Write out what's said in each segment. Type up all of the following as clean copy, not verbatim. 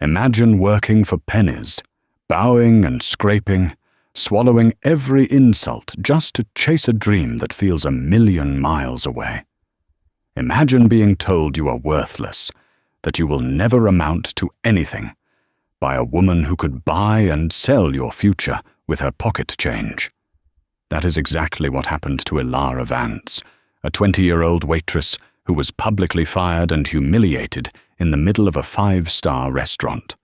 Imagine working for pennies, bowing and scraping, swallowing every insult just to chase a dream that feels 1,000,000 miles away. Imagine being told you are worthless, that you will never amount to anything, by a woman who could buy and sell your future with her pocket change. That is exactly what happened to Ilara Vance, a 20-year-old waitress who was publicly fired and humiliated in the middle of a 5-star restaurant.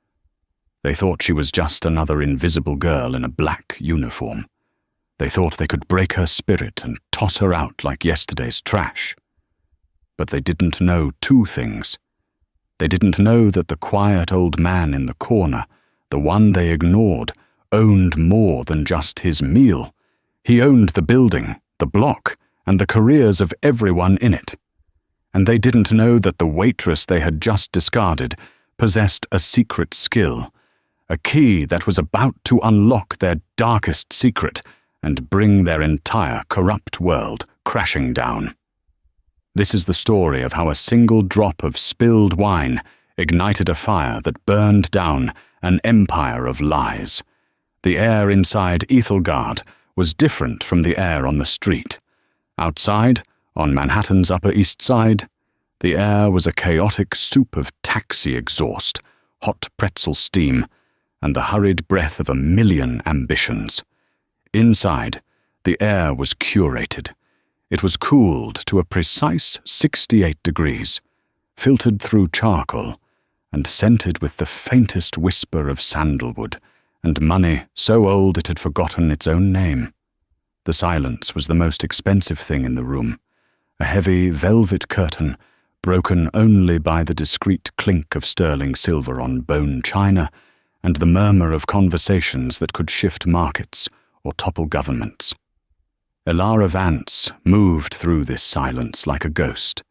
They thought she was just another invisible girl in a black uniform. They thought they could break her spirit and toss her out like yesterday's trash. But they didn't know 2 things. They didn't know that the quiet old man in the corner, the one they ignored, owned more than just his meal. He owned the building, the block, and the careers of everyone in it. And they didn't know that the waitress they had just discarded possessed a secret skill, a key that was about to unlock their darkest secret and bring their entire corrupt world crashing down. This is the story of how a single drop of spilled wine ignited a fire that burned down an empire of lies. The air inside Ethelgard was different from the air on the street. Outside, on Manhattan's Upper East Side, the air was a chaotic soup of taxi exhaust, hot pretzel steam, and the hurried breath of 1,000,000 ambitions. Inside, the air was curated. It was cooled to a precise 68 degrees, filtered through charcoal, and scented with the faintest whisper of sandalwood and money so old it had forgotten its own name. The silence was the most expensive thing in the room, a heavy velvet curtain broken only by the discreet clink of sterling silver on bone china and the murmur of conversations that could shift markets or topple governments. Ilara Vance moved through this silence like a ghost.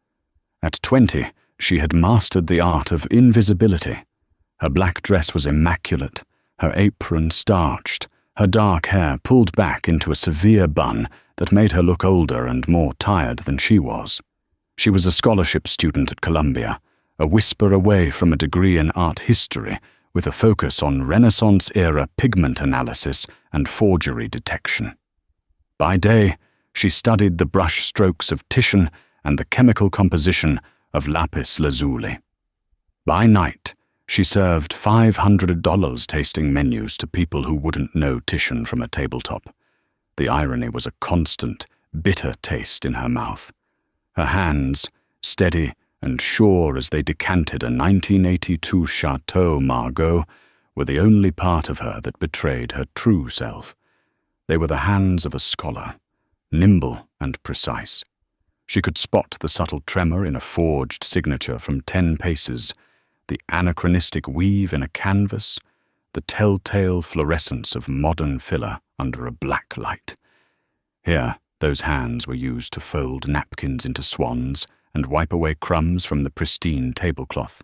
At 20, she had mastered the art of invisibility. Her black dress was immaculate, her apron starched, her dark hair pulled back into a severe bun that made her look older and more tired than she was. She was a scholarship student at Columbia, a whisper away from a degree in art history with a focus on Renaissance-era pigment analysis and forgery detection. By day, she studied the brush strokes of Titian and the chemical composition of lapis lazuli. By night, she served $500 tasting menus to people who wouldn't know Titian from a tabletop. The irony was a constant, bitter taste in her mouth. Her hands, steady and sure as they decanted a 1982 Chateau Margaux, were the only part of her that betrayed her true self. They were the hands of a scholar, nimble and precise. She could spot the subtle tremor in a forged signature from 10 paces, the anachronistic weave in a canvas, the telltale fluorescence of modern filler under a black light. Here, those hands were used to fold napkins into swans and wipe away crumbs from the pristine tablecloth.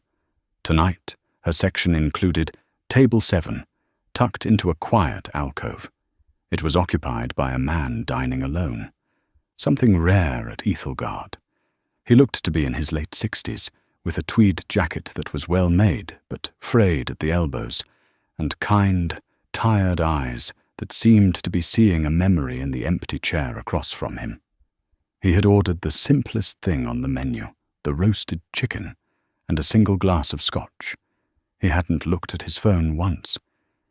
Tonight, her section included Table 7, tucked into a quiet alcove. It was occupied by a man dining alone, something rare at Ethelgard. He looked to be in his late 60s, with a tweed jacket that was well made but frayed at the elbows, and kind, tired eyes that seemed to be seeing a memory in the empty chair across from him. He had ordered the simplest thing on the menu, the roasted chicken, and a single glass of scotch. He hadn't looked at his phone once.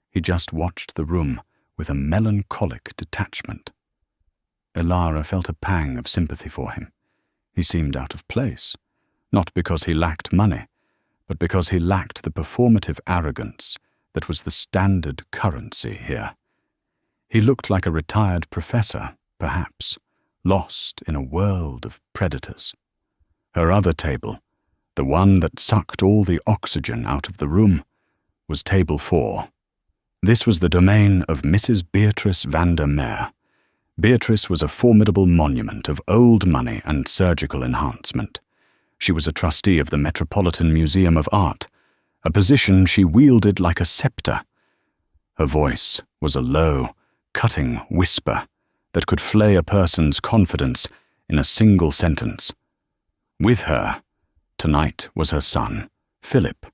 He just watched the room with a melancholic detachment. Ilara felt a pang of sympathy for him. He seemed out of place, not because he lacked money, but because he lacked the performative arrogance that was the standard currency here. He looked like a retired professor, perhaps, lost in a world of predators. Her other table, the one that sucked all the oxygen out of the room, was Table 4. This was the domain of Mrs. Beatrice van der Meer. Beatrice was a formidable monument of old money and surgical enhancement. She was a trustee of the Metropolitan Museum of Art, a position she wielded like a scepter. Her voice was a low, cutting whisper that could flay a person's confidence in a single sentence. With her, tonight was her son, Philip,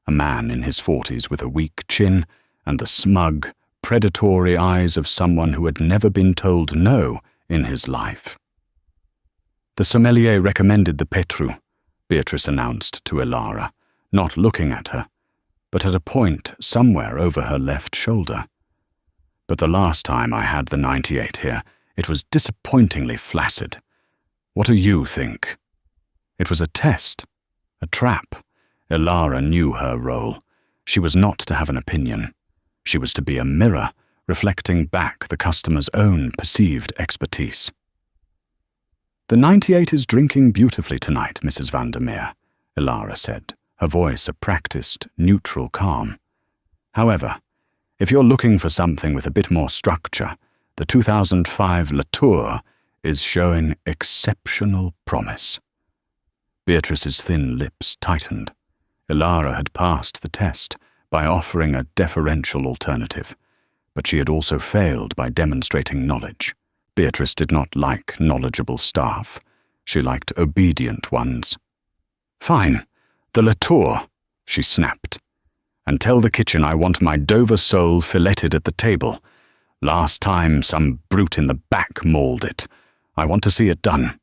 a man in his 40s with a weak chin and the smug, predatory eyes of someone who had never been told no in his life. "The sommelier recommended the Petrus," Beatrice announced to Elara, not looking at her, but at a point somewhere over her left shoulder. "But the last time I had the 98 here, it was disappointingly flaccid. What do you think?" It was a test, a trap. Elara knew her role. She was not to have an opinion. She was to be a mirror, reflecting back the customer's own perceived expertise. "The 98 is drinking beautifully tonight, Mrs. Vandermeer," Elara said, her voice a practiced, neutral calm. "However, if you're looking for something with a bit more structure, the 2005 Latour is showing exceptional promise." Beatrice's thin lips tightened. Elara had passed the test by offering a deferential alternative, but she had also failed by demonstrating knowledge. Beatrice did not like knowledgeable staff. She liked obedient ones. "Fine, the Latour," she snapped. "And tell the kitchen I want my Dover sole filleted at the table. Last time some brute in the back mauled it. I want to see it done."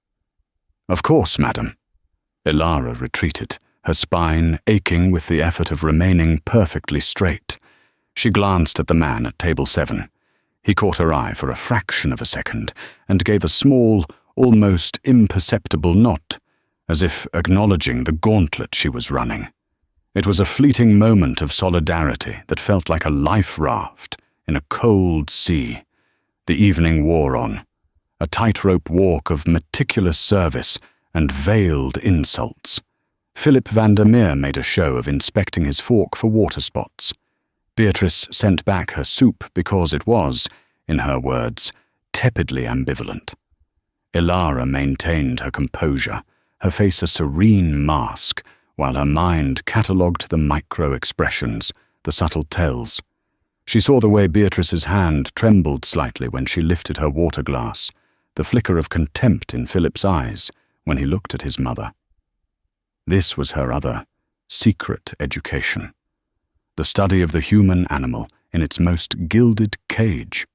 "Of course, madam." Elara retreated, her spine aching with the effort of remaining perfectly straight. She glanced at the man at table 7. He caught her eye for a fraction of a second and gave a small, almost imperceptible nod, as if acknowledging the gauntlet she was running. It was a fleeting moment of solidarity that felt like a life raft in a cold sea. The evening wore on, a tightrope walk of meticulous service and veiled insults. Philip Vandermeer made a show of inspecting his fork for water spots. Beatrice sent back her soup because it was, in her words, tepidly ambivalent. Elara maintained her composure, her face a serene mask, while her mind catalogued the micro-expressions, the subtle tells. She saw the way Beatrice's hand trembled slightly when she lifted her water glass, the flicker of contempt in Philip's eyes when he looked at his mother. This was her other, secret education. The study of the human animal in its most gilded cage.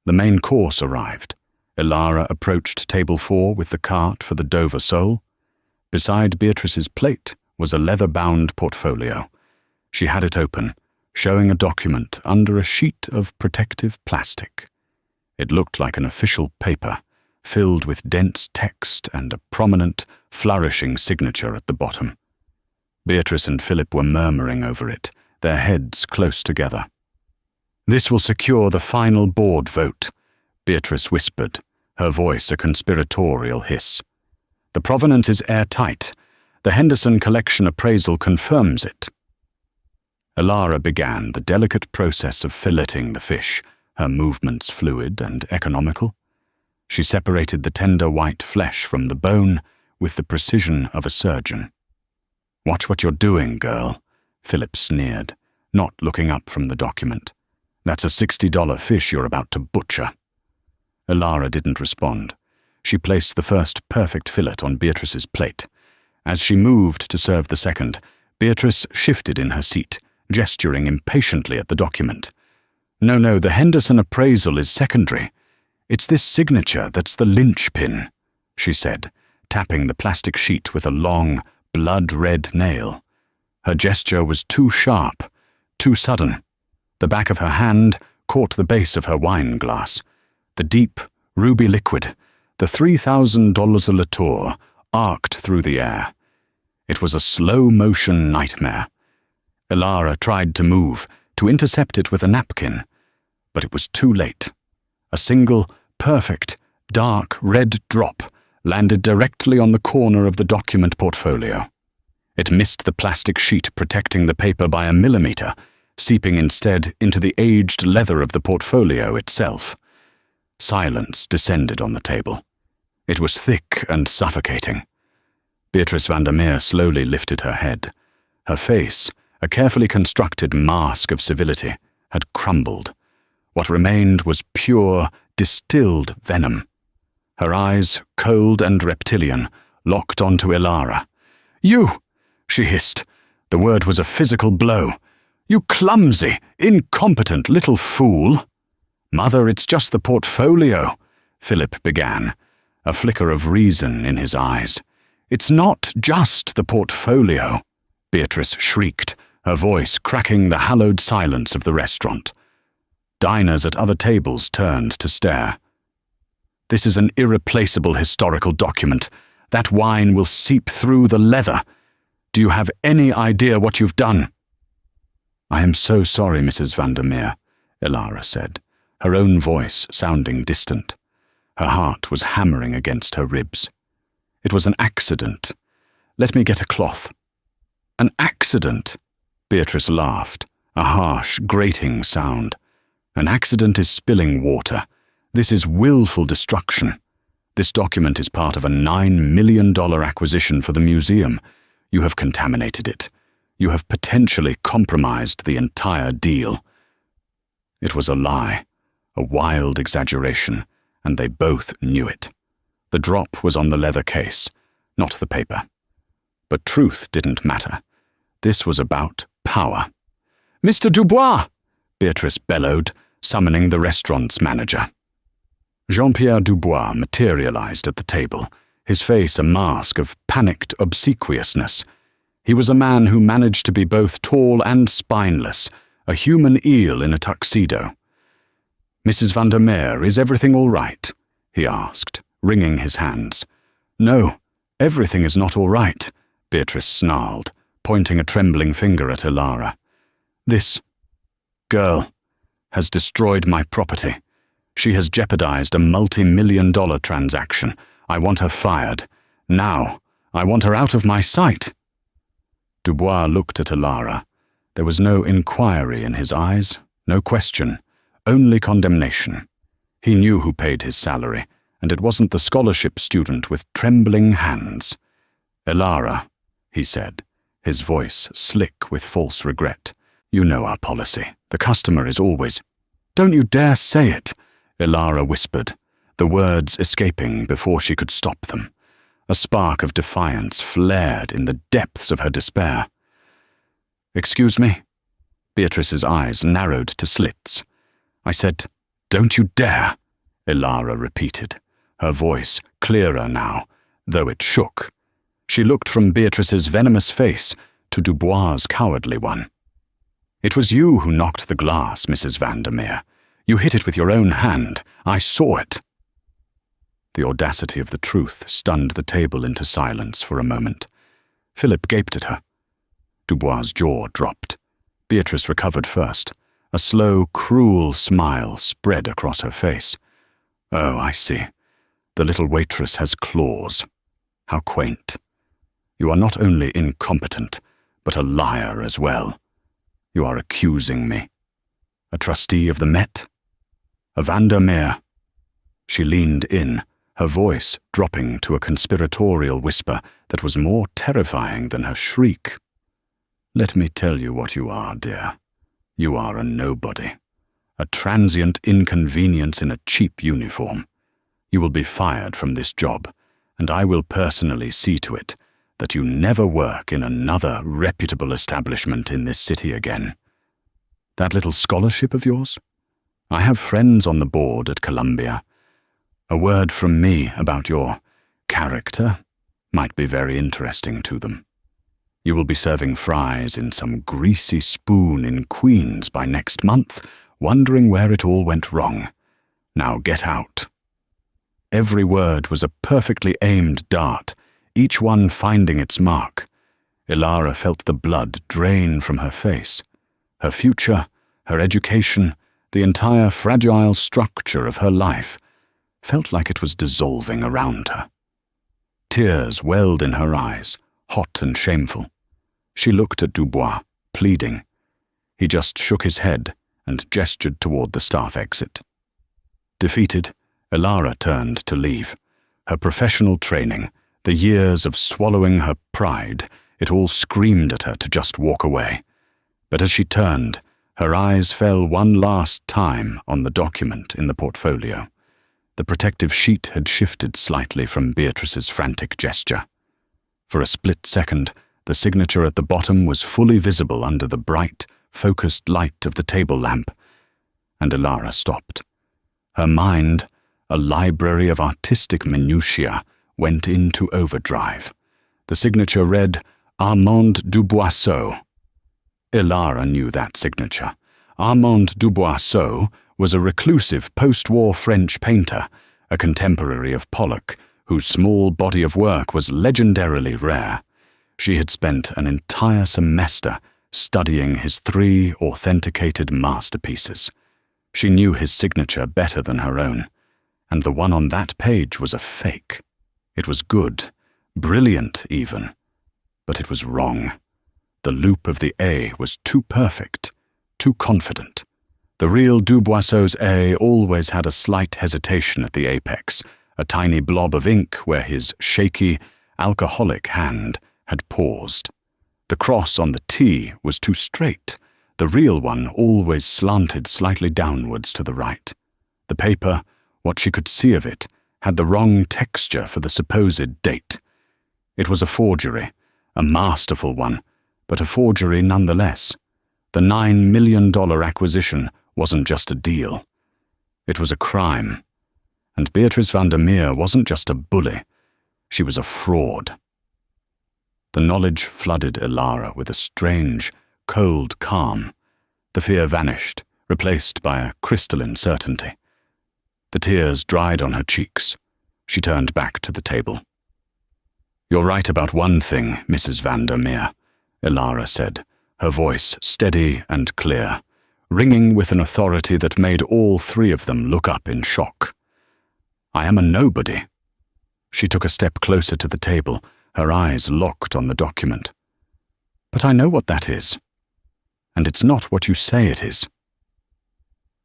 The main course arrived. Elara approached table 4 with the cart for the Dover sole. Beside Beatrice's plate was a leather-bound portfolio. She had it open, showing a document under a sheet of protective plastic. It looked like an official paper, filled with dense text and a prominent, flourishing signature at the bottom. Beatrice and Philip were murmuring over it, their heads close together. "This will secure the final board vote," Beatrice whispered, her voice a conspiratorial hiss. "The provenance is airtight. The Henderson Collection appraisal confirms it." Elara began the delicate process of filleting the fish, her movements fluid and economical. She separated the tender white flesh from the bone with the precision of a surgeon. "Watch what you're doing, girl," Philip sneered, not looking up from the document. "That's a $60 fish you're about to butcher." Elara didn't respond. She placed the first perfect fillet on Beatrice's plate. As she moved to serve the second, Beatrice shifted in her seat, gesturing impatiently at the document. No, the Henderson appraisal is secondary. It's this signature that's the linchpin," she said, tapping the plastic sheet with a long, blood-red nail. Her gesture was too sharp, too sudden. The back of her hand caught the base of her wine glass. The deep, ruby liquid, the $3,000 a Latour, arced through the air. It was a slow-motion nightmare. Elara tried to move, to intercept it with a napkin, but it was too late. A single, perfect, dark red drop landed directly on the corner of the document portfolio. It missed the plastic sheet protecting the paper by a millimeter, seeping instead into the aged leather of the portfolio itself. Silence descended on the table. It was thick and suffocating. Beatrice Vandermeer slowly lifted her head. Her face, a carefully constructed mask of civility, had crumbled. What remained was pure, distilled venom. Her eyes, cold and reptilian, locked onto Elara. "You!" she hissed, The word was a physical blow. "You clumsy, incompetent little fool." "Mother, it's just the portfolio," Philip began, a flicker of reason in his eyes. "It's not just the portfolio," Beatrice shrieked, her voice cracking the hallowed silence of the restaurant. Diners at other tables turned to stare. "This is an irreplaceable historical document. That wine will seep through the leather. Do you have any idea what you've done?" "I am so sorry, Mrs. Vandermeer," Elara said, her own voice sounding distant. Her heart was hammering against her ribs. "It was an accident. Let me get a cloth." "An accident?" Beatrice laughed, a harsh, grating sound. "An accident is spilling water. This is willful destruction. This document is part of a $9 million acquisition for the museum. You have contaminated it. You have potentially compromised the entire deal." It was a lie, a wild exaggeration, and they both knew it. The drop was on the leather case, not the paper. But truth didn't matter. This was about power. "Mr. Dubois!" Beatrice bellowed, summoning the restaurant's manager. Jean-Pierre Dubois materialized at the table, his face a mask of panicked obsequiousness. He was a man who managed to be both tall and spineless, a human eel in a tuxedo. "Mrs. Vandermeer, is everything all right?" he asked, wringing his hands. "No, everything is not all right," Beatrice snarled, pointing a trembling finger at Elara. "This girl has destroyed my property. She has jeopardized a multi-million-dollar transaction. I want her fired. Now. I want her out of my sight." Dubois looked at Elara. There was no inquiry in his eyes, no question, only condemnation. He knew who paid his salary, and it wasn't the scholarship student with trembling hands. "Elara," he said, his voice slick with false regret. "You know our policy. The customer is always—" "Don't you dare say it," Elara whispered, the words escaping before she could stop them. A spark of defiance flared in the depths of her despair. "Excuse me?" Beatrice's eyes narrowed to slits. "I said, don't you dare," Elara repeated, her voice clearer now, though it shook. She looked from Beatrice's venomous face to Dubois' cowardly one. "It was you who knocked the glass, Mrs. Vandermeer. You hit it with your own hand. I saw it." The audacity of the truth stunned the table into silence for a moment. Philip gaped at her. Dubois' jaw dropped. Beatrice recovered first. A slow, cruel smile spread across her face. "Oh, I see. The little waitress has claws. How quaint. You are not only incompetent, but a liar as well. You are accusing me. A trustee of the Met? A Vandermeer?" She leaned in, her voice dropping to a conspiratorial whisper that was more terrifying than her shriek. "Let me tell you what you are, dear. You are a nobody. A transient inconvenience in a cheap uniform. You will be fired from this job, and I will personally see to it that you never work in another reputable establishment in this city again. That little scholarship of yours? I have friends on the board at Columbia. A word from me about your character might be very interesting to them. You will be serving fries in some greasy spoon in Queens by next month, wondering where it all went wrong. Now get out." Every word was a perfectly aimed dart, each one finding its mark. Elara felt the blood drain from her face. Her future, her education, the entire fragile structure of her life felt like it was dissolving around her. Tears welled in her eyes, hot and shameful. She looked at Dubois, pleading. He just shook his head and gestured toward the staff exit. Defeated, Elara turned to leave. Her professional training, the years of swallowing her pride, it all screamed at her to just walk away. But as she turned, her eyes fell one last time on the document in the portfolio. The protective sheet had shifted slightly from Beatrice's frantic gesture. For a split second, The signature at the bottom was fully visible under the bright, focused light of the table lamp, and Ilara stopped. Her mind, a library of artistic minutiae, went into overdrive. The signature read, Armand Duboisseau. Ilara knew that signature. Armand Duboisseau was a reclusive post-war French painter, a contemporary of Pollock, whose small body of work was legendarily rare. She had spent an entire semester studying his 3 authenticated masterpieces. She knew his signature better than her own, and the one on that page was a fake. It was good, brilliant even, but it was wrong. The loop of the A was too perfect, too confident. The real Duboisseau's A always had a slight hesitation at the apex, a tiny blob of ink where his shaky, alcoholic hand had paused. The cross on the T was too straight. The real one always slanted slightly downwards to the right. The paper, what she could see of it, had the wrong texture for the supposed date. It was a forgery, a masterful one, but a forgery nonetheless. The $9 million acquisition wasn't just a deal. It was a crime. And Beatrice van der Meer wasn't just a bully. She was a fraud. The knowledge flooded Ilara with a strange, cold calm. The fear vanished, replaced by a crystalline certainty. The tears dried on her cheeks. She turned back to the table. "You're right about one thing, Mrs. van der Meer," Ilara said, her voice steady and clear, ringing with an authority that made all 3 of them look up in shock. "I am a nobody." She took a step closer to the table, her eyes locked on the document. "But I know what that is. And it's not what you say it is."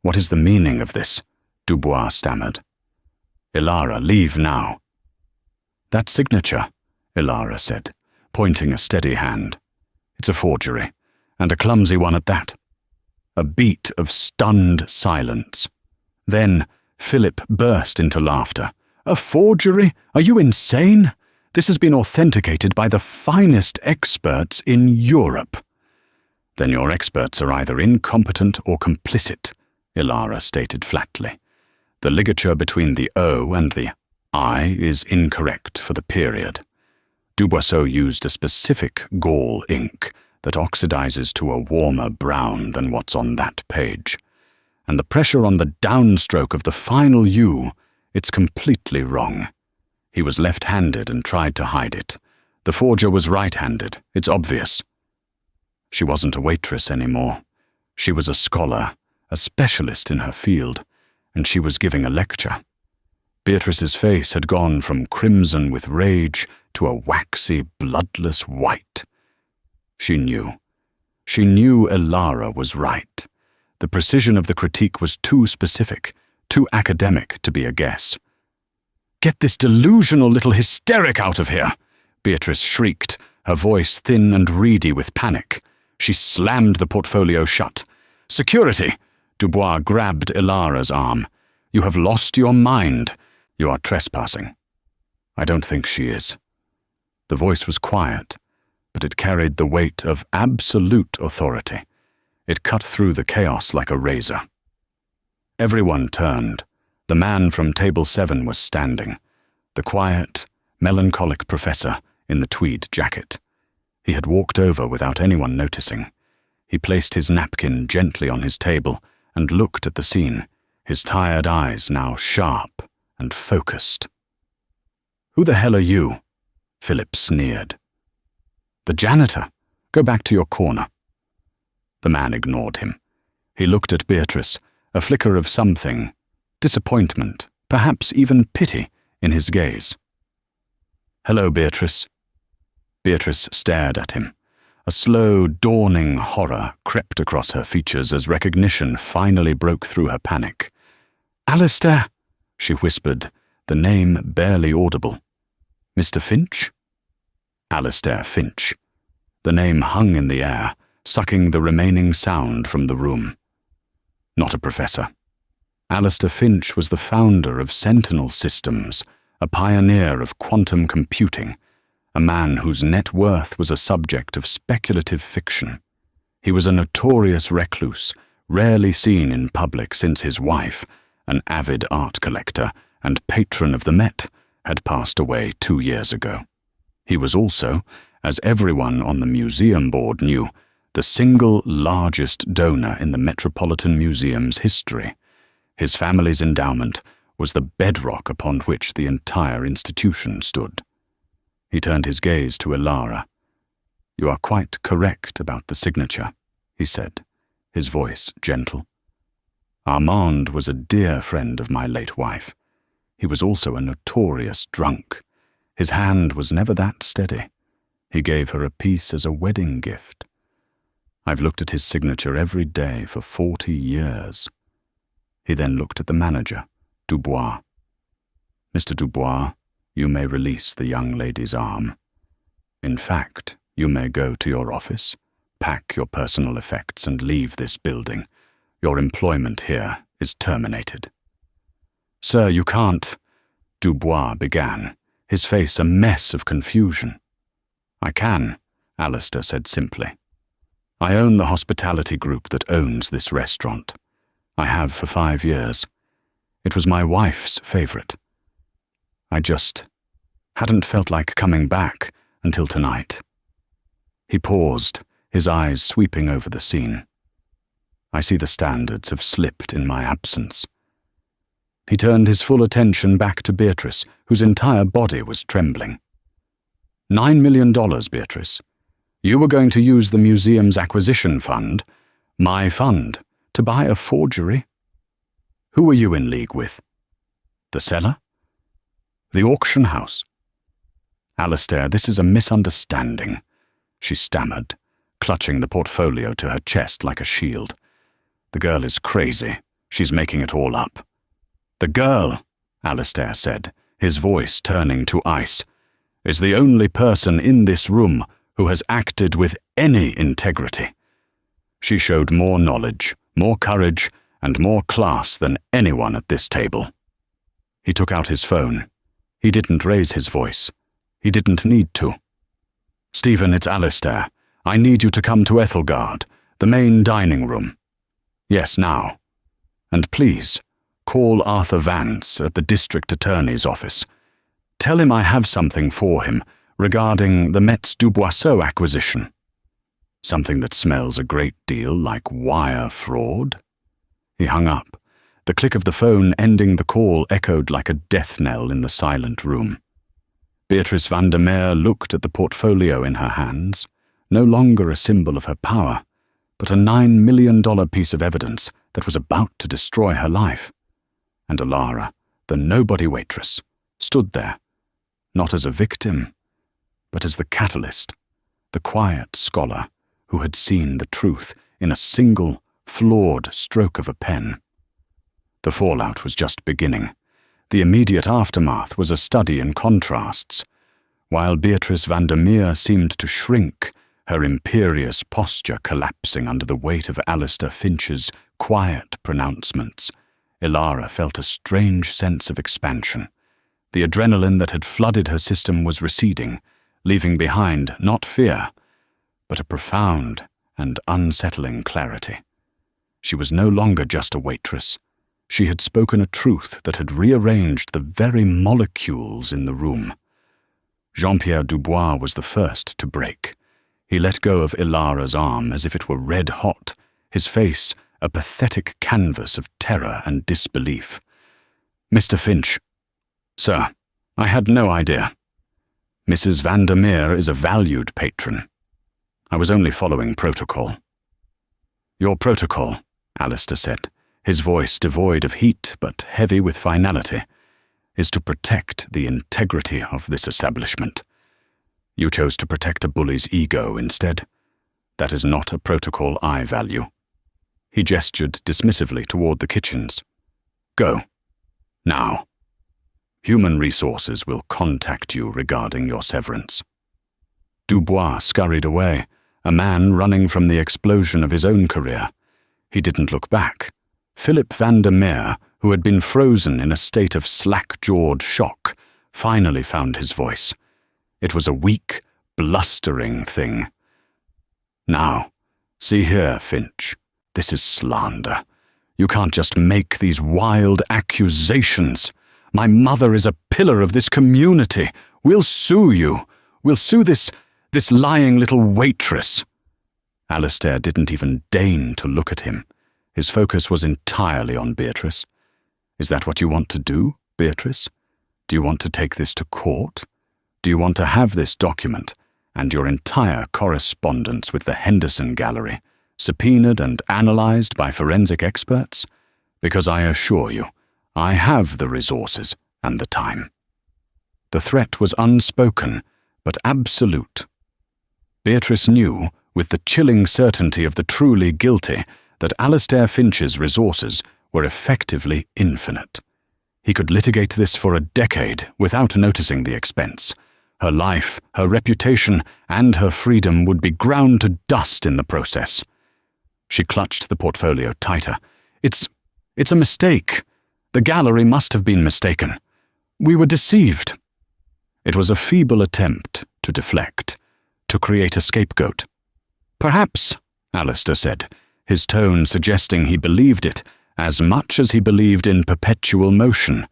"What is the meaning of this?" Dubois stammered. "Ilara, leave now." "That signature," Ilara said, pointing a steady hand. "It's a forgery, and a clumsy one at that." A beat of stunned silence. Then Philip burst into laughter. "A forgery? Are you insane? This has been authenticated by the finest experts in Europe." "Then your experts are either incompetent or complicit," Ilara stated flatly. "The ligature between the O and the I is incorrect for the period. Duboisseau used a specific gall ink that oxidizes to a warmer brown than what's on that page. And the pressure on the downstroke of the final U, it's completely wrong. He was left-handed and tried to hide it. The forger was right-handed, it's obvious." She wasn't a waitress anymore. She was a scholar, a specialist in her field, and she was giving a lecture. Beatrice's face had gone from crimson with rage to a waxy, bloodless white. She knew. She knew Ilara was right. The precision of the critique was too specific, too academic to be a guess. "Get this delusional little hysteric out of here!" Beatrice shrieked, her voice thin and reedy with panic. She slammed the portfolio shut. "Security!" Dubois grabbed Ilara's arm. "You have lost your mind. You are trespassing." "I don't think she is." The voice was quiet, but it carried the weight of absolute authority. It cut through the chaos like a razor. Everyone turned. The man from Table 7 was standing, the quiet, melancholic professor in the tweed jacket. He had walked over without anyone noticing. He placed his napkin gently on his table and looked at the scene, his tired eyes now sharp and focused. "Who the hell are you?" Philip sneered. "The janitor. Go back to your corner." The man ignored him. He looked at Beatrice, a flicker of something, disappointment, perhaps even pity, in his gaze. "Hello, Beatrice." Beatrice stared at him. A slow, dawning horror crept across her features as recognition finally broke through her panic. "Alistair," she whispered, the name barely audible. "Mr. Finch?" Alistair Finch. The name hung in the air, sucking the remaining sound from the room. Not a professor. Alistair Finch was the founder of Sentinel Systems, a pioneer of quantum computing, a man whose net worth was a subject of speculative fiction. He was a notorious recluse, rarely seen in public since his wife, an avid art collector and patron of the Met, had passed away 2 years ago. He was also, as everyone on the museum board knew, the single largest donor in the Metropolitan Museum's history. His family's endowment was the bedrock upon which the entire institution stood. He turned his gaze to Ilara. "You are quite correct about the signature," he said, his voice gentle. "Armand was a dear friend of my late wife. He was also a notorious drunk. His hand was never that steady. He gave her a piece as a wedding gift. I've looked at his signature every day for 40 years. He then looked at the manager, Dubois. "Mr. Dubois, you may release the young lady's arm. In fact, you may go to your office, pack your personal effects and leave this building. Your employment here is terminated." "Sir, you can't," Dubois began, his face a mess of confusion. "I can," Alistair said simply. "I own the hospitality group that owns this restaurant. I have for 5 years. It was my wife's favorite. I just hadn't felt like coming back until tonight." He paused, his eyes sweeping over the scene. "I see the standards have slipped in my absence." He turned his full attention back to Beatrice, whose entire body was trembling. $9 million, Beatrice. You were going to use the museum's acquisition fund, my fund, to buy a forgery? Who were you in league with? The seller? The auction house? Alistair, this is a misunderstanding, she stammered, clutching the portfolio to her chest like a shield. The girl is crazy. She's making it all up. The girl, Alistair said, his voice turning to ice, is the only person in this room who has acted with any integrity. She showed more knowledge, more courage, and more class than anyone at this table. He took out his phone. He didn't raise his voice. He didn't need to. "Stephen, it's Alistair. I need you to come to Ethelgard, the main dining room. Yes, now. And please, call Arthur Vance at the district attorney's office. Tell him I have something for him regarding the Metz Duboisseau acquisition. Something that smells a great deal like wire fraud." He hung up. The click of the phone ending the call echoed like a death knell in the silent room. Beatrice van der Meer looked at the portfolio in her hands, no longer a symbol of her power, but a $9 million piece of evidence that was about to destroy her life. And Ilara, the nobody waitress, stood there, not as a victim, but as the catalyst, the quiet scholar who had seen the truth in a single, flawed stroke of a pen. The fallout was just beginning. The immediate aftermath was a study in contrasts. While Beatrice van der Meer seemed to shrink, her imperious posture collapsing under the weight of Alistair Finch's quiet pronouncements, Ilara felt a strange sense of expansion. The adrenaline that had flooded her system was receding, leaving behind not fear, but a profound and unsettling clarity. She was no longer just a waitress. She had spoken a truth that had rearranged the very molecules in the room. Jean-Pierre Dubois was the first to break. He let go of Ilara's arm as if it were red hot, his face a pathetic canvas of terror and disbelief. "Mr. Finch." "Sir, I had no idea. Mrs. van der Meer is a valued patron. I was only following protocol." "Your protocol," Alistair said, his voice devoid of heat but heavy with finality, "is to protect the integrity of this establishment. You chose to protect a bully's ego instead. That is not a protocol I value." He gestured dismissively toward the kitchens. "Go. Now. Human resources will contact you regarding your severance." Dubois scurried away, a man running from the explosion of his own career. He didn't look back. Philip van der Meer, who had been frozen in a state of slack-jawed shock, finally found his voice. It was a weak, blustering thing. "Now, see here, Finch. This is slander. You can't just make these wild accusations. My mother is a pillar of this community. We'll sue you. We'll sue this lying little waitress." Alistair didn't even deign to look at him. His focus was entirely on Beatrice. "Is that what you want to do, Beatrice? Do you want to take this to court? Do you want to have this document and your entire correspondence with the Henderson Gallery subpoenaed and analyzed by forensic experts? Because I assure you, I have the resources and the time." The threat was unspoken, but absolute. Beatrice knew, with the chilling certainty of the truly guilty, that Alistair Finch's resources were effectively infinite. He could litigate this for a decade without noticing the expense. Her life, her reputation, and her freedom would be ground to dust in the process. She clutched the portfolio tighter. It's a mistake. The gallery must have been mistaken. We were deceived." It was a feeble attempt to deflect, to create a scapegoat. "Perhaps," Alistair said, his tone suggesting he believed it as much as he believed in perpetual motion.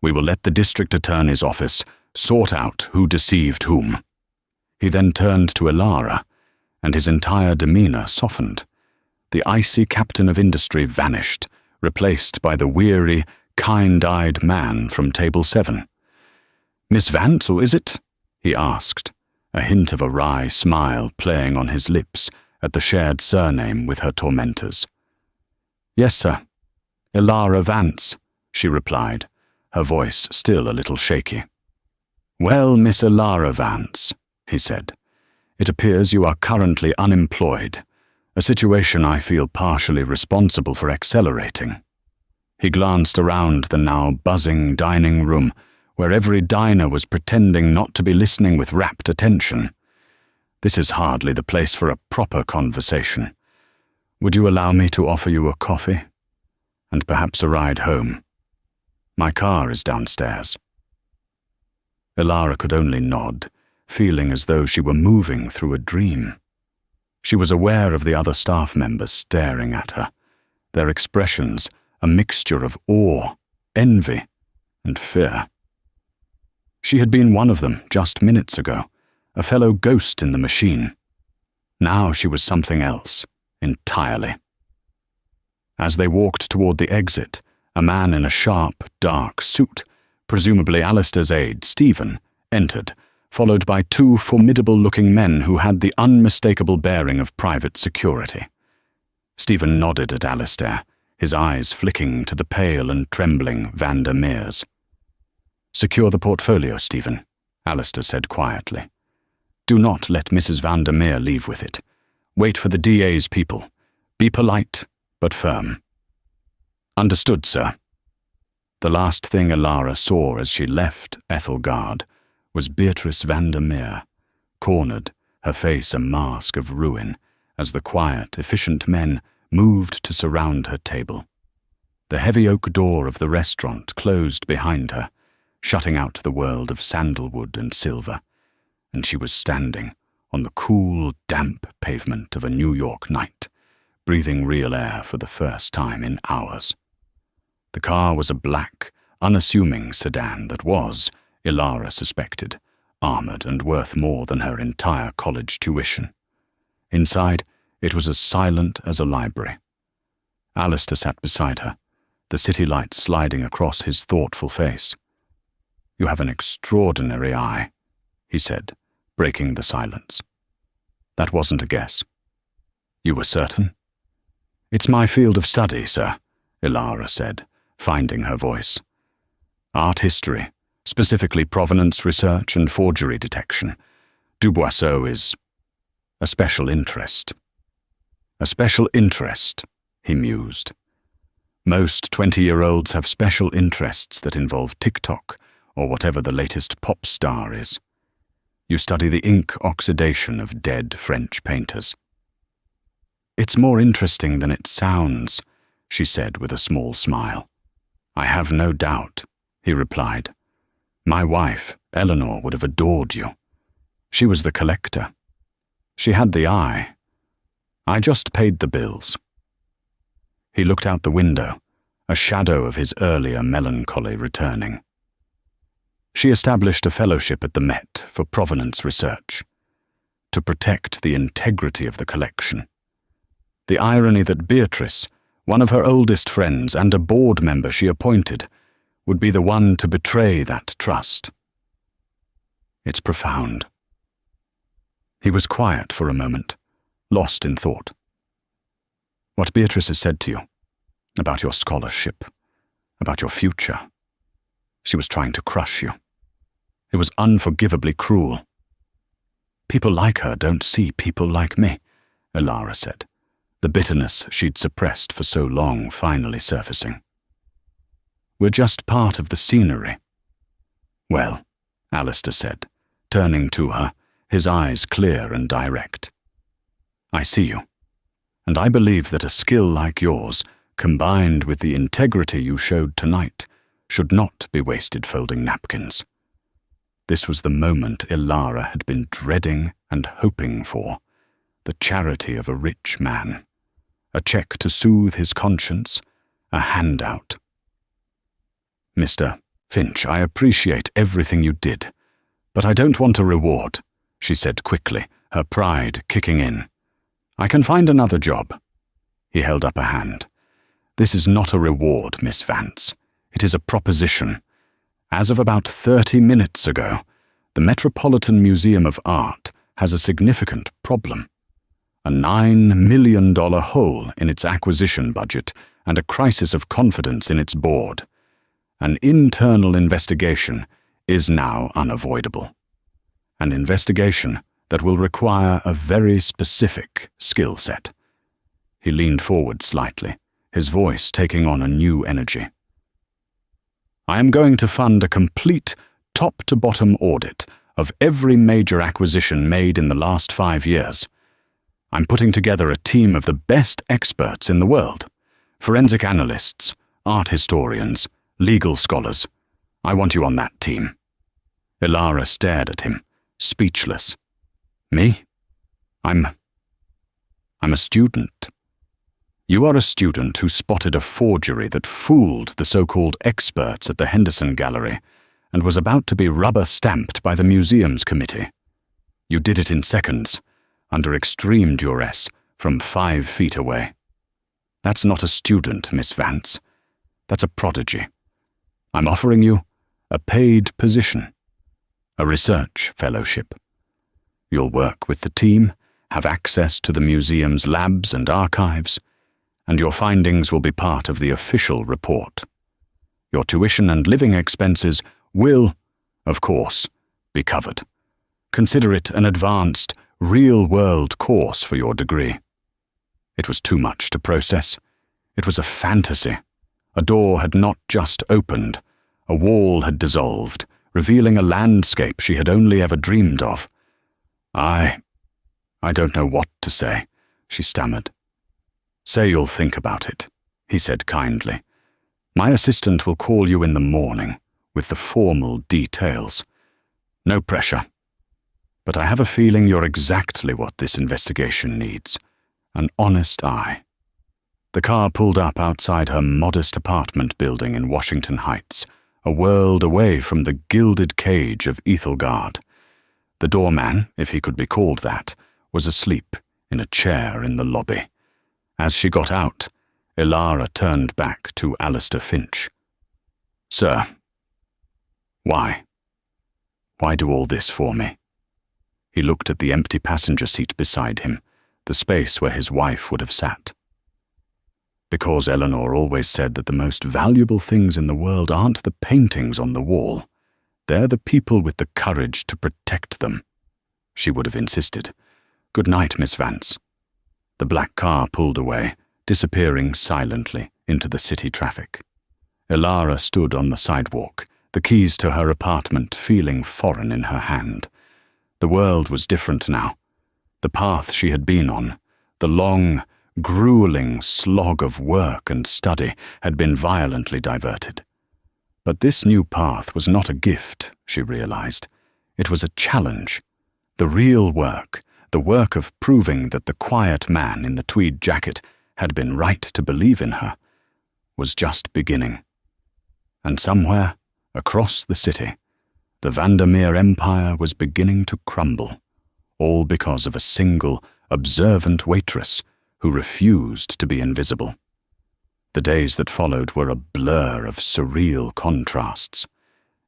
"We will let the district attorney's office sort out who deceived whom." He then turned to Elara, and his entire demeanor softened. The icy captain of industry vanished, replaced by the weary, kind-eyed man from Table 7. "Miss Vance, or is it?" he asked, a hint of a wry smile playing on his lips at the shared surname with her tormentors. "Yes, sir. Elara Vance," she replied, her voice still a little shaky. "Well, Miss Elara Vance," he said, "it appears you are currently unemployed, a situation I feel partially responsible for accelerating." He glanced around the now buzzing dining room, where every diner was pretending not to be listening with rapt attention. "This is hardly the place for a proper conversation. Would you allow me to offer you a coffee? And perhaps a ride home? My car is downstairs." Elara could only nod, feeling as though she were moving through a dream. She was aware of the other staff members staring at her, their expressions a mixture of awe, envy, and fear. She had been one of them just minutes ago, a fellow ghost in the machine. Now she was something else, entirely. As they walked toward the exit, a man in a sharp, dark suit, presumably Alistair's aide, Stephen, entered, followed by two formidable-looking men who had the unmistakable bearing of private security. Stephen nodded at Alistair, his eyes flicking to the pale and trembling Vandermeers. "Secure the portfolio, Stephen," Alistair said quietly. "Do not let Mrs. Vandermeer leave with it. Wait for the DA's people. Be polite, but firm." "Understood, sir." The last thing Elara saw as she left Ethelgard was Beatrice Vandermeer, cornered, her face a mask of ruin, as the quiet, efficient men moved to surround her table. The heavy oak door of the restaurant closed behind her, shutting out the world of sandalwood and silver, and she was standing on the cool, damp pavement of a New York night, breathing real air for the first time in hours. The car was a black, unassuming sedan that was, Elara suspected, armored and worth more than her entire college tuition. Inside, it was as silent as a library. Alistair sat beside her, the city lights sliding across his thoughtful face. "You have an extraordinary eye," he said, breaking the silence. "That wasn't a guess." "You were certain?" "It's my field of study, sir," Elara said, finding her voice. "Art history, specifically provenance research and forgery detection. Duboisseau is a special interest." "A special interest," he mused. "Most 20-year-olds have special interests that involve TikTok or whatever the latest pop star is. You study the ink oxidation of dead French painters." "It's more interesting than it sounds," she said with a small smile. "I have no doubt," he replied. "My wife, Eleanor would have adored you. She was the collector. She had the eye. I just paid the bills." He looked out the window, a shadow of his earlier melancholy returning. "She established a fellowship at the Met for provenance research, to protect the integrity of the collection. The irony that Beatrice, one of her oldest friends and a board member she appointed, would be the one to betray that trust. It's profound." He was quiet for a moment, lost in thought. "What Beatrice has said to you, about your scholarship, about your future. She was trying to crush you. It was unforgivably cruel." "People like her don't see people like me," Elara said, the bitterness she'd suppressed for so long finally surfacing. "We're just part of the scenery." "Well," Alistair said, turning to her, his eyes clear and direct. "I see you, and I believe that a skill like yours, combined with the integrity you showed tonight, should not be wasted folding napkins." This was the moment Elara had been dreading and hoping for, the charity of a rich man, a check to soothe his conscience, a handout. "Mr. Finch, I appreciate everything you did, but I don't want a reward," she said quickly, her pride kicking in. "I can find another job." He held up a hand. "This is not a reward, Miss Vance. It is a proposition. As of about 30 minutes ago, the Metropolitan Museum of Art has a significant problem. A $9 million hole in its acquisition budget and a crisis of confidence in its board. An internal investigation is now unavoidable. An investigation that will require a very specific skill set." He leaned forward slightly, his voice taking on a new energy. "I am going to fund a complete top-to-bottom audit of every major acquisition made in the last 5 years. I'm putting together a team of the best experts in the world, forensic analysts, art historians, legal scholars. I want you on that team." Elara stared at him, speechless. "Me? I'm a student." "You are a student who spotted a forgery that fooled the so-called experts at the Henderson Gallery and was about to be rubber-stamped by the museum's committee. You did it in seconds, under extreme duress, from 5 feet away. That's not a student, Miss Vance. That's a prodigy. I'm offering you a paid position, a research fellowship. You'll work with the team, have access to the museum's labs and archives, and your findings will be part of the official report. Your tuition and living expenses will, of course, be covered. Consider it an advanced, real-world course for your degree." It was too much to process. It was a fantasy. A door had not just opened. A wall had dissolved, revealing a landscape she had only ever dreamed of. I don't know what to say," she stammered. "Say you'll think about it," he said kindly. "My assistant will call you in the morning with the formal details. No pressure. But I have a feeling you're exactly what this investigation needs. An honest eye." The car pulled up outside her modest apartment building in Washington Heights, a world away from the gilded cage of Ethelgard. The doorman, if he could be called that, was asleep in a chair in the lobby. As she got out, Elara turned back to Alistair Finch. "Sir, why? Why do all this for me?" He looked at the empty passenger seat beside him, the space where his wife would have sat. "Because Eleanor always said that the most valuable things in the world aren't the paintings on the wall. They're the people with the courage to protect them," she would have insisted. "Good night, Miss Vance." The black car pulled away, disappearing silently into the city traffic. Elara stood on the sidewalk, the keys to her apartment feeling foreign in her hand. The world was different now. The path she had been on, the long, grueling slog of work and study, had been violently diverted. But this new path was not a gift, she realized. It was a challenge. The real work, the work of proving that the quiet man in the tweed jacket had been right to believe in her, was just beginning. And somewhere, across the city, the Vandermeer Empire was beginning to crumble, all because of a single, observant waitress who refused to be invisible. The days that followed were a blur of surreal contrasts.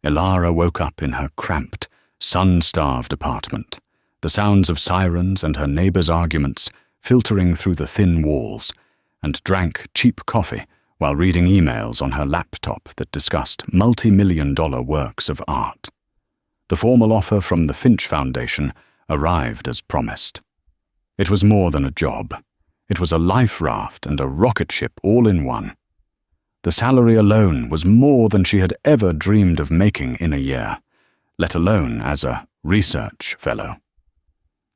Ilara woke up in her cramped, sun-starved apartment, the sounds of sirens and her neighbors' arguments filtering through the thin walls, and drank cheap coffee while reading emails on her laptop that discussed multi-million-dollar works of art. The formal offer from the Finch Foundation arrived as promised. It was more than a job. It was a life raft and a rocket ship all in one. The salary alone was more than she had ever dreamed of making in a year, let alone as a research fellow.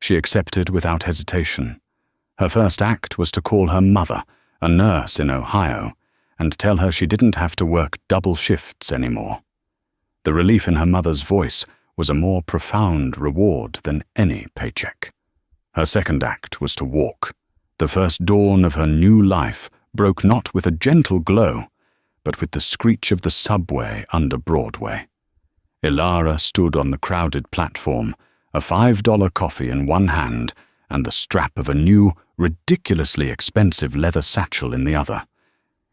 She accepted without hesitation. Her first act was to call her mother, a nurse in Ohio, and tell her she didn't have to work double shifts anymore. The relief in her mother's voice was a more profound reward than any paycheck. Her second act was to walk. The first dawn of her new life broke not with a gentle glow, but with the screech of the subway under Broadway. Ilara stood on the crowded platform, a $5 coffee in one hand and the strap of a new, ridiculously expensive leather satchel in the other.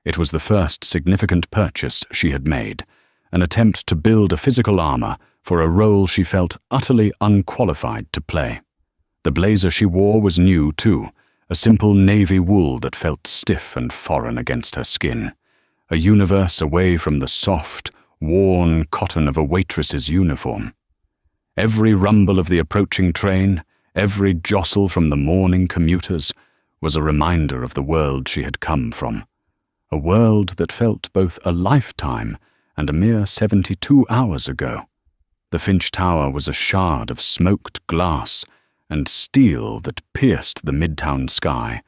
It was the first significant purchase she had made, an attempt to build a physical armor for a role she felt utterly unqualified to play. The blazer she wore was new, too, a simple navy wool that felt stiff and foreign against her skin, a universe away from the soft, worn cotton of a waitress's uniform. Every rumble of the approaching train, every jostle from the morning commuters, was a reminder of the world she had come from, a world that felt both a lifetime and a mere 72 hours ago. The Finch Tower was a shard of smoked glass and steel that pierced the midtown sky,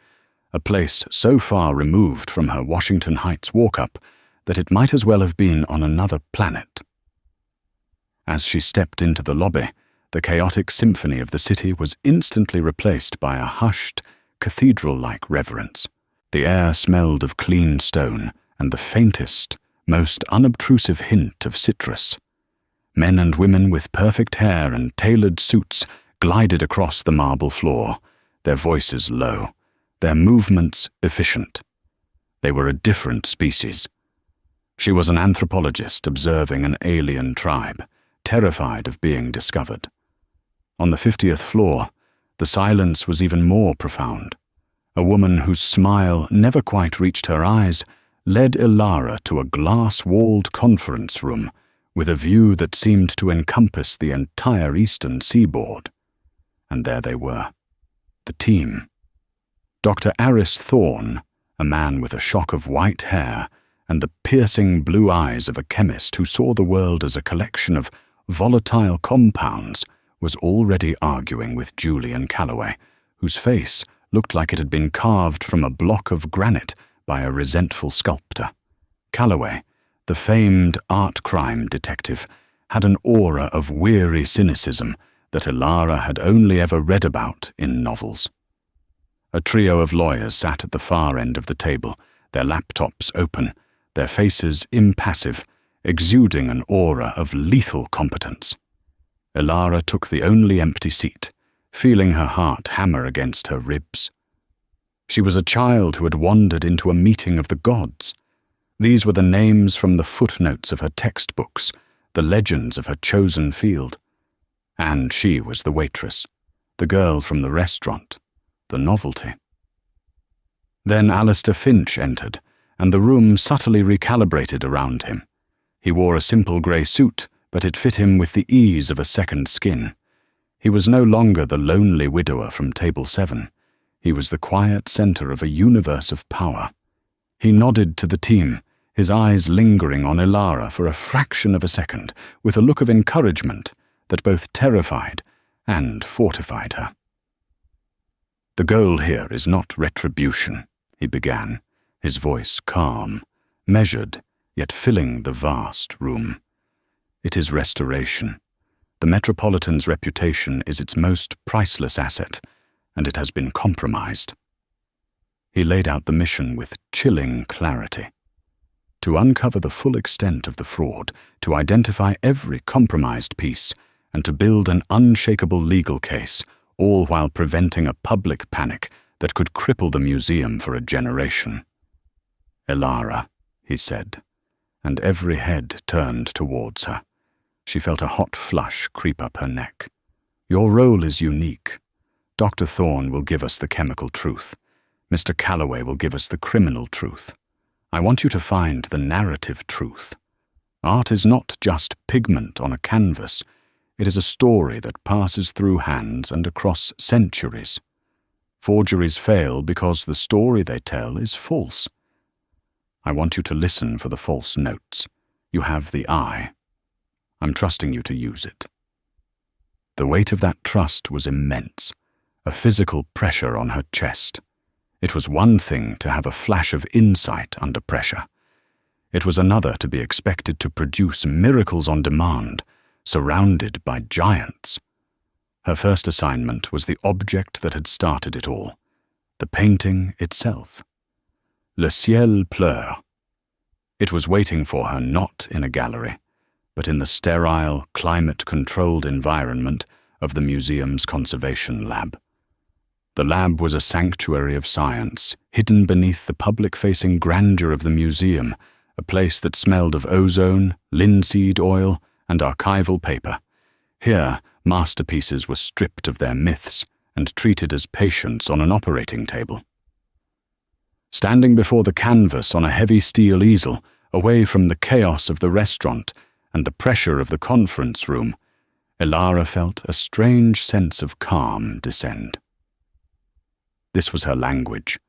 a place so far removed from her Washington Heights walk-up that it might as well have been on another planet. As she stepped into the lobby, the chaotic symphony of the city was instantly replaced by a hushed, cathedral-like reverence. The air smelled of clean stone and the faintest, most unobtrusive hint of citrus. Men and women with perfect hair and tailored suits glided across the marble floor, their voices low, their movements efficient. They were a different species. She was an anthropologist observing an alien tribe, terrified of being discovered. On the 50th floor, the silence was even more profound. A woman whose smile never quite reached her eyes led Ilara to a glass-walled conference room with a view that seemed to encompass the entire eastern seaboard. And there they were, the team. Dr. Aris Thorne, a man with a shock of white hair and the piercing blue eyes of a chemist who saw the world as a collection of volatile compounds, was already arguing with Julian Calloway, whose face looked like it had been carved from a block of granite by a resentful sculptor. Calloway, the famed art crime detective, had an aura of weary cynicism that Ilara had only ever read about in novels. A trio of lawyers sat at the far end of the table, their laptops open, their faces impassive, exuding an aura of lethal competence. Ilara took the only empty seat, feeling her heart hammer against her ribs. She was a child who had wandered into a meeting of the gods. These were the names from the footnotes of her textbooks, the legends of her chosen field. And she was the waitress, the girl from the restaurant, the novelty. Then Alistair Finch entered, and the room subtly recalibrated around him. He wore a simple grey suit, but it fit him with the ease of a second skin. He was no longer the lonely widower from Table 7. He was the quiet centre of a universe of power. He nodded to the team, his eyes lingering on Ilara for a fraction of a second, with a look of encouragement that both terrified and fortified her. "The goal here is not retribution," he began, his voice calm, measured, yet filling the vast room. It is restoration. The Metropolitan's reputation is its most priceless asset, and it has been compromised. He laid out the mission with chilling clarity. To uncover the full extent of the fraud, to identify every compromised piece, and to build an unshakable legal case, all while preventing a public panic that could cripple the museum for a generation. "Elara," he said, and every head turned towards her. She felt a hot flush creep up her neck. "Your role is unique. Dr. Thorne will give us the chemical truth. Mr. Calloway will give us the criminal truth. I want you to find the narrative truth. Art is not just pigment on a canvas. It is a story that passes through hands and across centuries. Forgeries fail because the story they tell is false. I want you to listen for the false notes. You have the eye. I'm trusting you to use it." The weight of that trust was immense, a physical pressure on her chest. It was one thing to have a flash of insight under pressure. It was another to be expected to produce miracles on demand, surrounded by giants. Her first assignment was the object that had started it all, the painting itself. Le ciel pleure. It was waiting for her not in a gallery, but in the sterile, climate-controlled environment of the museum's conservation lab. The lab was a sanctuary of science, hidden beneath the public-facing grandeur of the museum, a place that smelled of ozone, linseed oil, and archival paper. Here, masterpieces were stripped of their myths and treated as patients on an operating table. Standing before the canvas on a heavy steel easel, away from the chaos of the restaurant and the pressure of the conference room, Elara felt a strange sense of calm descend. This was her language.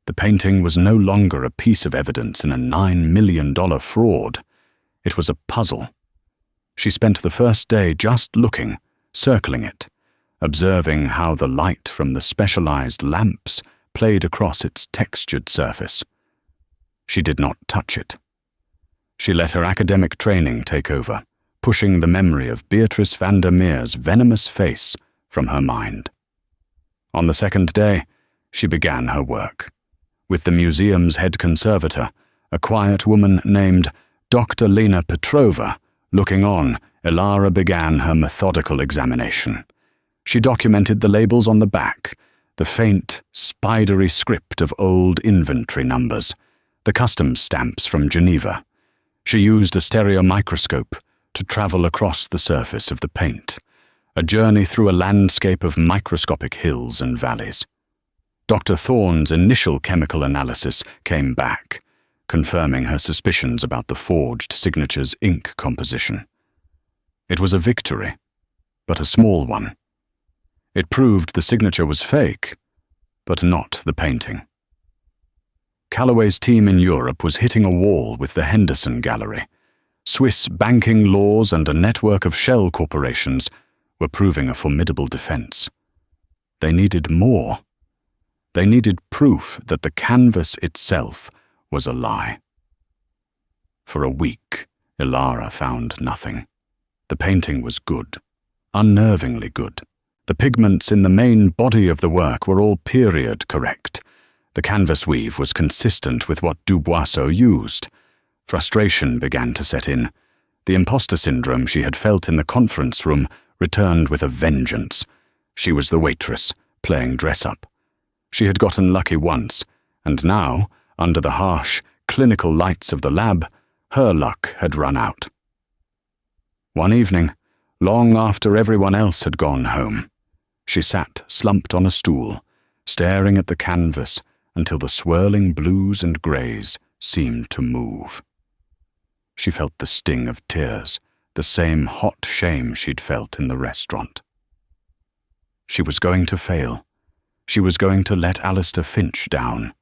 The painting was no longer a piece of evidence in a $9 million fraud. It was a puzzle. She spent the first day just looking, circling it, observing how the light from the specialized lamps played across its textured surface. She did not touch it. She let her academic training take over, pushing the memory of Beatrice van der Meer's venomous face from her mind. On the second day, she began her work. With the museum's head conservator, a quiet woman named Dr. Lena Petrova, looking on, Elara began her methodical examination. She documented the labels on the back, the faint, spidery script of old inventory numbers, the customs stamps from Geneva. She used a stereo microscope to travel across the surface of the paint, a journey through a landscape of microscopic hills and valleys. Dr. Thorne's initial chemical analysis came back, confirming her suspicions about the forged signature's ink composition. It was a victory, but a small one. It proved the signature was fake, but not the painting. Calloway's team in Europe was hitting a wall with the Henderson Gallery. Swiss banking laws and a network of shell corporations were proving a formidable defense. They needed more. They needed proof that the canvas itself was a lie. For a week, Elara found nothing. The painting was good, unnervingly good. The pigments in the main body of the work were all period correct. The canvas weave was consistent with what Duboisseau used. Frustration began to set in. The imposter syndrome she had felt in the conference room returned with a vengeance. She was the waitress, playing dress-up. She had gotten lucky once, and now, under the harsh, clinical lights of the lab, her luck had run out. One evening, long after everyone else had gone home, she sat slumped on a stool, staring at the canvas until the swirling blues and greys seemed to move. She felt the sting of tears, the same hot shame she'd felt in the restaurant. She was going to fail. She was going to let Alistair Finch down.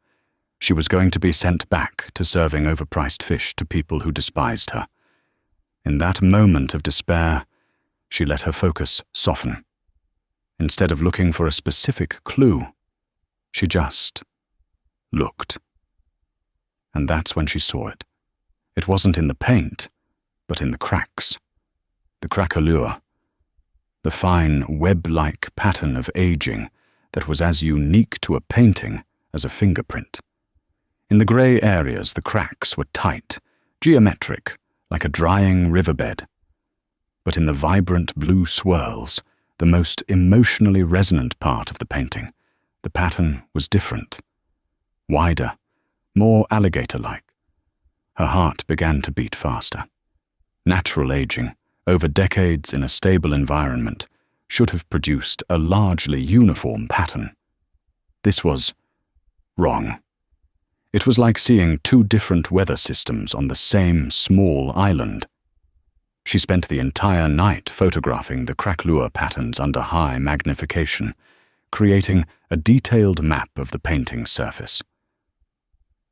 She was going to be sent back to serving overpriced fish to people who despised her. In that moment of despair, she let her focus soften. Instead of looking for a specific clue, she just looked. And that's when she saw it. It wasn't in the paint, but in the cracks. The craquelure. The fine web-like pattern of aging that was as unique to a painting as a fingerprint. In the grey areas, the cracks were tight, geometric, like a drying riverbed. But in the vibrant blue swirls, the most emotionally resonant part of the painting, the pattern was different. Wider, more alligator-like. Her heart began to beat faster. Natural aging, over decades in a stable environment, should have produced a largely uniform pattern. This was wrong. It was like seeing two different weather systems on the same small island. She spent the entire night photographing the craquelure patterns under high magnification, creating a detailed map of the painting's surface.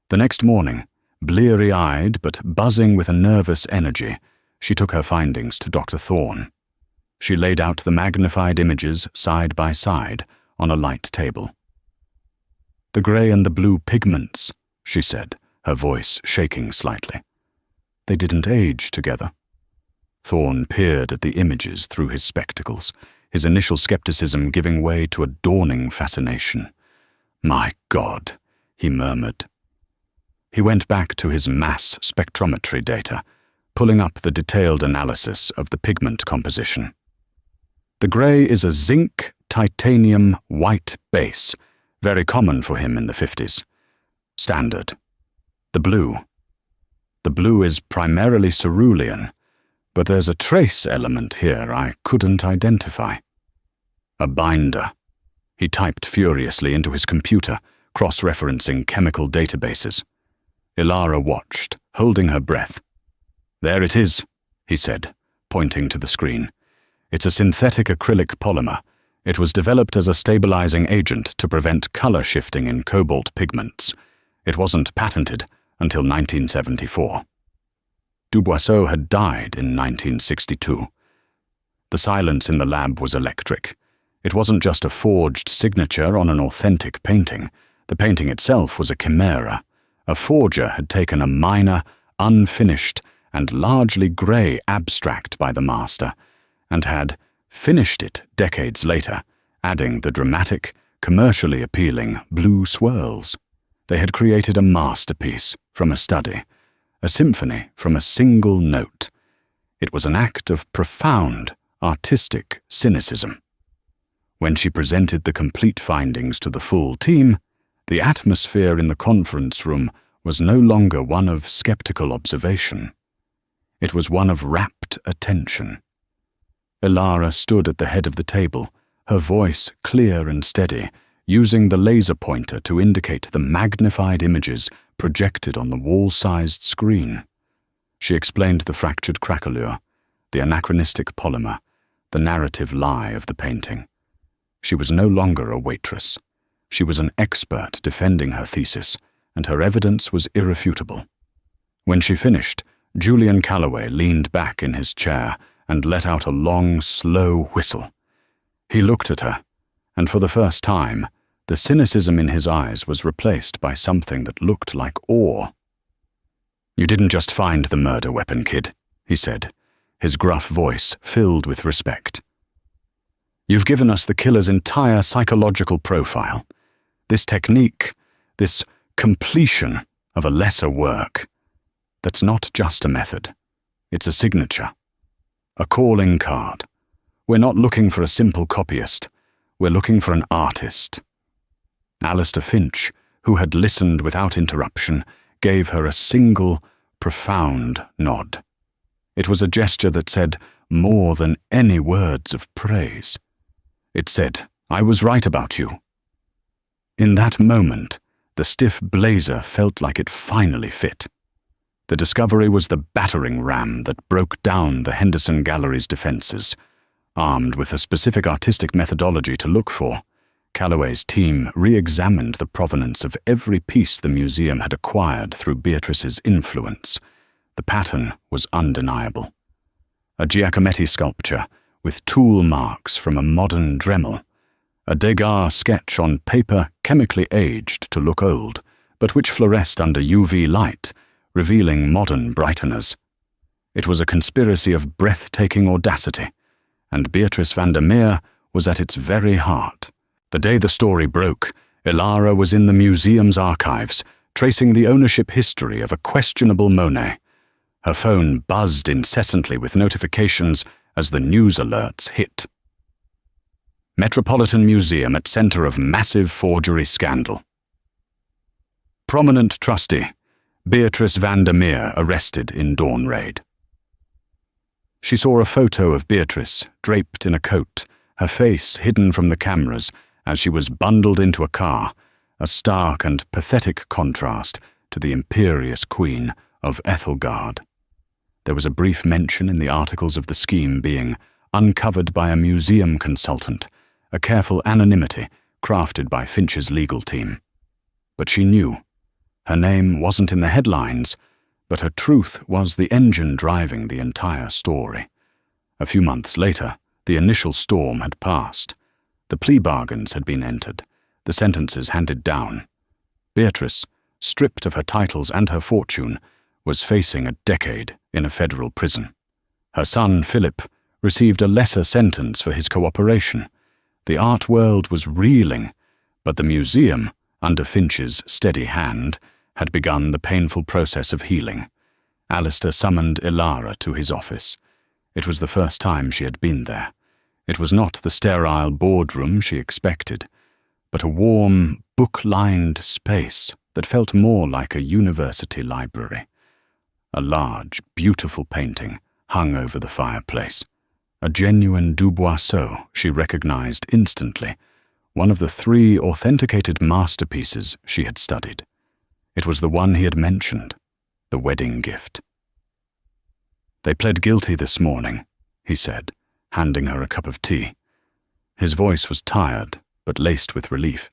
The next morning, bleary-eyed but buzzing with a nervous energy, she took her findings to Dr. Thorne. She laid out the magnified images side by side on a light table. "The grey and the blue pigments," she said, her voice shaking slightly. "They didn't age together." Thorne peered at the images through his spectacles, his initial skepticism giving way to a dawning fascination. "My God," he murmured. He went back to his mass spectrometry data, pulling up the detailed analysis of the pigment composition. The grey is a zinc titanium white base, very common for him in the 50s. Standard. The blue is primarily cerulean, but there's a trace element here I couldn't identify. A binder. He typed furiously into his computer, cross-referencing chemical databases. Ilara watched, holding her breath. "There it is," he said, pointing to the screen. "It's a synthetic acrylic polymer. It was developed as a stabilizing agent to prevent color shifting in cobalt pigments. It wasn't patented until 1974. Duboisseau had died in 1962. The silence in the lab was electric. It wasn't just a forged signature on an authentic painting. The painting itself was a chimera. A forger had taken a minor, unfinished, and largely grey abstract by the master, and had finished it decades later, adding the dramatic, commercially appealing blue swirls. They had created a masterpiece from a study, a symphony from a single note. It was an act of profound, artistic cynicism. When she presented the complete findings to the full team, the atmosphere in the conference room was no longer one of skeptical observation. It was one of rapt attention. Ilara stood at the head of the table, her voice clear and steady, using the laser pointer to indicate the magnified images projected on the wall-sized screen. She explained the fractured craquelure, the anachronistic polymer, the narrative lie of the painting. She was no longer a waitress. She was an expert defending her thesis, and her evidence was irrefutable. When she finished, Julian Calloway leaned back in his chair and let out a long, slow whistle. He looked at her, and for the first time, the cynicism in his eyes was replaced by something that looked like awe. "You didn't just find the murder weapon, kid," he said, his gruff voice filled with respect. "You've given us the killer's entire psychological profile. This technique, this completion of a lesser work. That's not just a method. It's a signature. A calling card. We're not looking for a simple copyist. We're looking for an artist." Alistair Finch, who had listened without interruption, gave her a single, profound nod. It was a gesture that said more than any words of praise. It said, "I was right about you." In that moment, the stiff blazer felt like it finally fit. The discovery was the battering ram that broke down the Henderson Gallery's defenses. Armed with a specific artistic methodology to look for, Calloway's team re-examined the provenance of every piece the museum had acquired through Beatrice's influence. The pattern was undeniable. A Giacometti sculpture with tool marks from a modern Dremel. A Degas sketch on paper chemically aged to look old, but which fluoresced under UV light, revealing modern Brightoners. It was a conspiracy of breathtaking audacity, and Beatrice van der Meer was at its very heart. The day the story broke, Ilara was in the museum's archives, tracing the ownership history of a questionable Monet. Her phone buzzed incessantly with notifications as the news alerts hit. Metropolitan Museum at center of massive forgery scandal. Prominent trustee, Beatrice van der Meer arrested in dawn raid. She saw a photo of Beatrice, draped in a coat, her face hidden from the cameras as she was bundled into a car, a stark and pathetic contrast to the imperious queen of Ethelgard. There was a brief mention in the articles of the scheme being uncovered by a museum consultant, a careful anonymity crafted by Finch's legal team. But she knew. Her name wasn't in the headlines, but her truth was the engine driving the entire story. A few months later, the initial storm had passed. The plea bargains had been entered, the sentences handed down. Beatrice, stripped of her titles and her fortune, was facing a decade in a federal prison. Her son, Philip, received a lesser sentence for his cooperation. The art world was reeling, but the museum, under Finch's steady hand, had begun the painful process of healing. Alistair summoned Ilara to his office. It was the first time she had been there. It was not the sterile boardroom she expected, but a warm, book-lined space that felt more like a university library. A large, beautiful painting hung over the fireplace. A genuine Duboisseau she recognized instantly, one of the 3 authenticated masterpieces she had studied. It was the one he had mentioned, the wedding gift. "They pled guilty this morning," he said, handing her a cup of tea. His voice was tired, but laced with relief.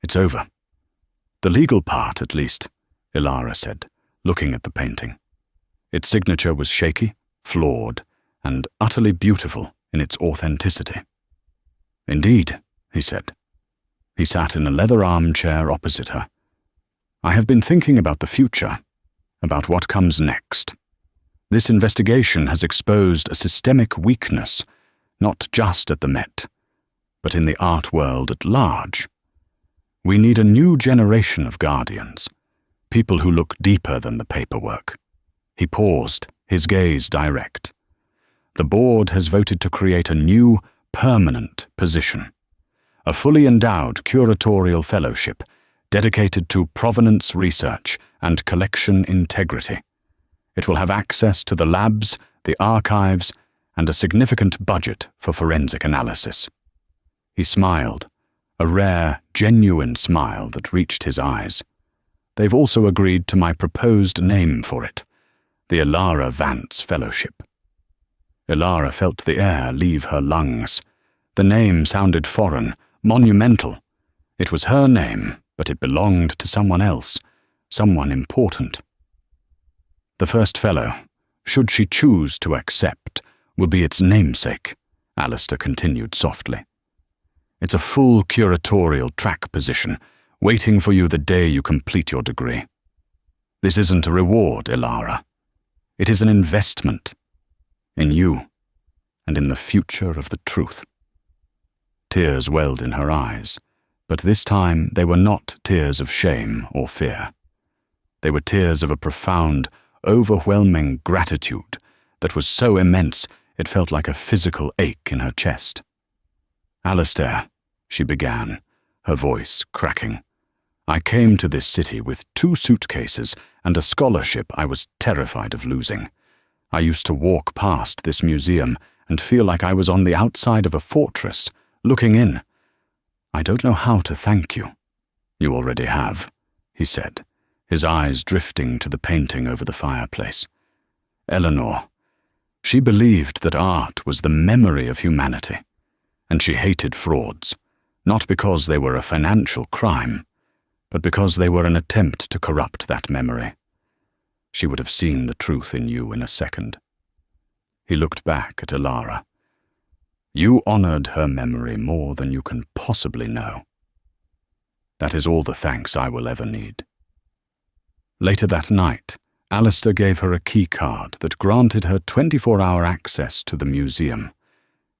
"It's over. The legal part, at least," Ilara said, looking at the painting. Its signature was shaky, flawed, and utterly beautiful in its authenticity. "Indeed," he said. He sat in a leather armchair opposite her. "I have been thinking about the future, about what comes next. This investigation has exposed a systemic weakness, not just at the Met, but in the art world at large. We need a new generation of guardians, people who look deeper than the paperwork." He paused, his gaze direct. "The board has voted to create a new, permanent position. A fully endowed curatorial fellowship dedicated to provenance research and collection integrity. It will have access to the labs, the archives, and a significant budget for forensic analysis." He smiled, a rare, genuine smile that reached his eyes. "They've also agreed to my proposed name for it, the Ilara Vance Fellowship." Ilara felt the air leave her lungs. The name sounded foreign, monumental. It was her name, but it belonged to someone else, someone important. "The first fellow, should she choose to accept, will be its namesake," Alistair continued softly. "It's a full curatorial track position, waiting for you the day you complete your degree. This isn't a reward, Ilara. It is an investment in you and in the future of the truth." Tears welled in her eyes, but this time they were not tears of shame or fear. They were tears of a profound, overwhelming gratitude that was so immense it felt like a physical ache in her chest. "Alistair," she began, her voice cracking, "I came to this city with 2 suitcases and a scholarship I was terrified of losing. I used to walk past this museum and feel like I was on the outside of a fortress, looking in. I don't know how to thank you." "You already have," he said, his eyes drifting to the painting over the fireplace. "Eleanor, she believed that art was the memory of humanity, and she hated frauds, not because they were a financial crime, but because they were an attempt to corrupt that memory. She would have seen the truth in you in a second." He looked back at Ilara. "You honored her memory more than you can possibly know. That is all the thanks I will ever need." Later that night, Alistair gave her a key card that granted her 24-hour access to the museum.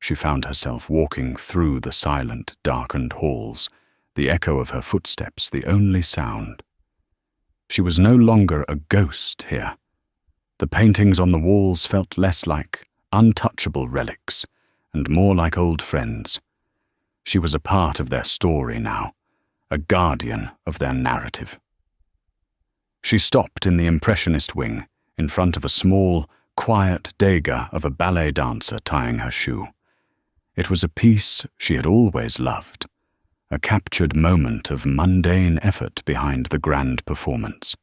She found herself walking through the silent, darkened halls, the echo of her footsteps the only sound. She was no longer a ghost here. The paintings on the walls felt less like untouchable relics and more like old friends. She was a part of their story now, a guardian of their narrative. She stopped in the Impressionist wing, in front of a small, quiet Degas of a ballet dancer tying her shoe. It was a piece she had always loved, a captured moment of mundane effort behind the grand performance.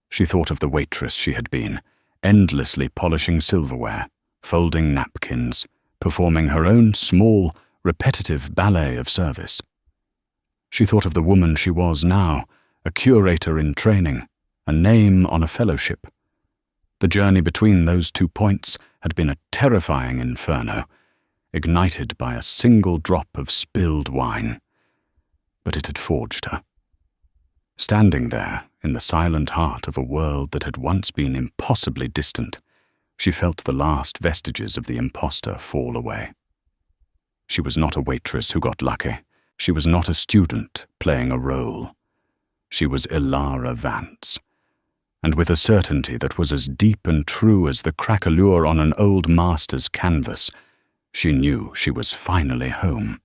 She thought of the waitress she had been, endlessly polishing silverware, folding napkins, performing her own small, repetitive ballet of service. She thought of the woman she was now, a curator in training, a name on a fellowship. The journey between those 2 points had been a terrifying inferno, ignited by a single drop of spilled wine. But it had forged her. Standing there, in the silent heart of a world that had once been impossibly distant, she felt the last vestiges of the imposter fall away. She was not a waitress who got lucky. She was not a student playing a role. She was Ilara Vance, and with a certainty that was as deep and true as the craquelure on an old master's canvas, she knew she was finally home.